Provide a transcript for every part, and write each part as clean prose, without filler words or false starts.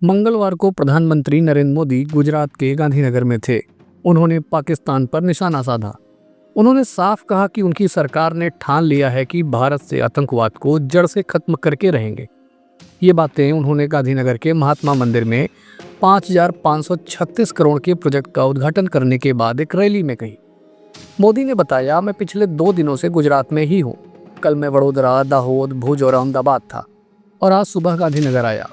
मंगलवार को प्रधानमंत्री नरेंद्र मोदी गुजरात के गांधीनगर में थे। उन्होंने पाकिस्तान पर निशाना साधा। उन्होंने साफ कहा कि उनकी सरकार ने ठान लिया है कि भारत से आतंकवाद को जड़ से खत्म करके रहेंगे। ये बातें उन्होंने गांधीनगर के महात्मा मंदिर में 5,536 करोड़ के प्रोजेक्ट का उद्घाटन करने के बाद एक रैली में कही। मोदी ने बताया, मैं पिछले 2 दिनों से गुजरात में ही हूँ। कल मैं वडोदरा, दाहोद, भुज और अहमदाबाद था और आज सुबह गांधीनगर आया।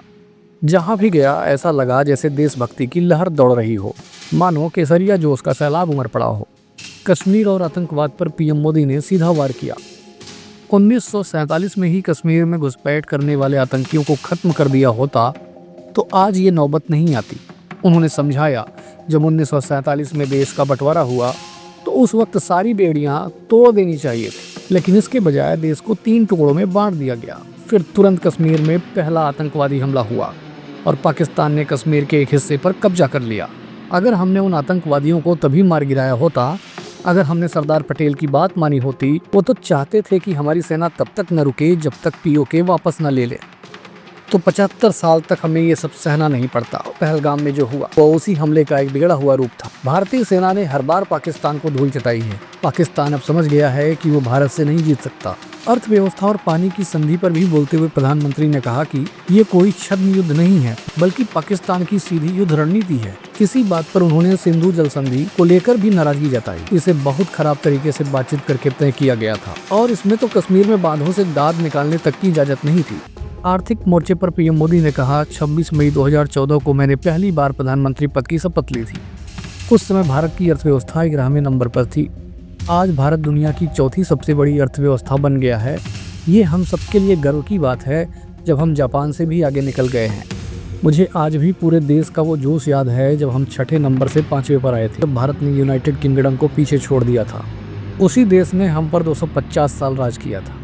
जहाँ भी गया ऐसा लगा जैसे देशभक्ति की लहर दौड़ रही हो, मानो केसरिया जोश का सैलाब उमड़ पड़ा हो। कश्मीर और आतंकवाद पर पीएम मोदी ने सीधा वार किया। 1947 में ही कश्मीर में घुसपैठ करने वाले आतंकियों को खत्म कर दिया होता तो आज ये नौबत नहीं आती। उन्होंने समझाया, जब 1947 में देश का बंटवारा हुआ तो उस वक्त सारी बेड़ियां तोड़ देनी चाहिए थी, लेकिन इसके बजाय देश को 3 टुकड़ों में बांट दिया गया। फिर तुरंत कश्मीर में पहला आतंकवादी हमला हुआ और पाकिस्तान ने कश्मीर के एक हिस्से पर कब्जा कर लिया। अगर हमने उन आतंकवादियों को तभी मार गिराया होता, अगर हमने सरदार पटेल की बात मानी होती, वो तो चाहते थे कि हमारी सेना तब तक न रुके जब तक पीओके वापस न ले ले। तो 75 साल तक हमें ये सब सहना नहीं पड़ता। पहलगाम में जो हुआ वो उसी हमले का एक बिगड़ा हुआ रूप था। भारतीय सेना ने हर बार पाकिस्तान को धूल चटाई है। पाकिस्तान अब समझ गया है कि वो भारत से नहीं जीत सकता। अर्थव्यवस्था और पानी की संधि पर भी बोलते हुए प्रधानमंत्री ने कहा कि ये कोई छद्म युद्ध नहीं है, बल्कि पाकिस्तान की सीधी युद्ध रणनीति है। किसी बात पर उन्होंने सिंधु जल संधि को लेकर भी नाराजगी जताई। इसे बहुत खराब तरीके से बातचीत करके तय किया गया था और इसमें तो कश्मीर में बांधों से दाद निकालने तक की इजाजत नहीं थी। आर्थिक मोर्चे पर पीएम मोदी ने कहा, 26 मई 2014 को मैंने पहली बार प्रधानमंत्री पद की शपथ ली थी। उस समय भारत की अर्थव्यवस्था 11वें नंबर पर थी। आज भारत दुनिया की 4थी सबसे बड़ी अर्थव्यवस्था बन गया है। ये हम सबके लिए गर्व की बात है, जब हम जापान से भी आगे निकल गए हैं। मुझे आज भी पूरे देश का वो जोश याद है जब हम 6ठे नंबर से 5वें पर आए थे, जब भारत ने यूनाइटेड किंगडम को पीछे छोड़ दिया था। उसी देश ने हम पर 250 साल राज किया था।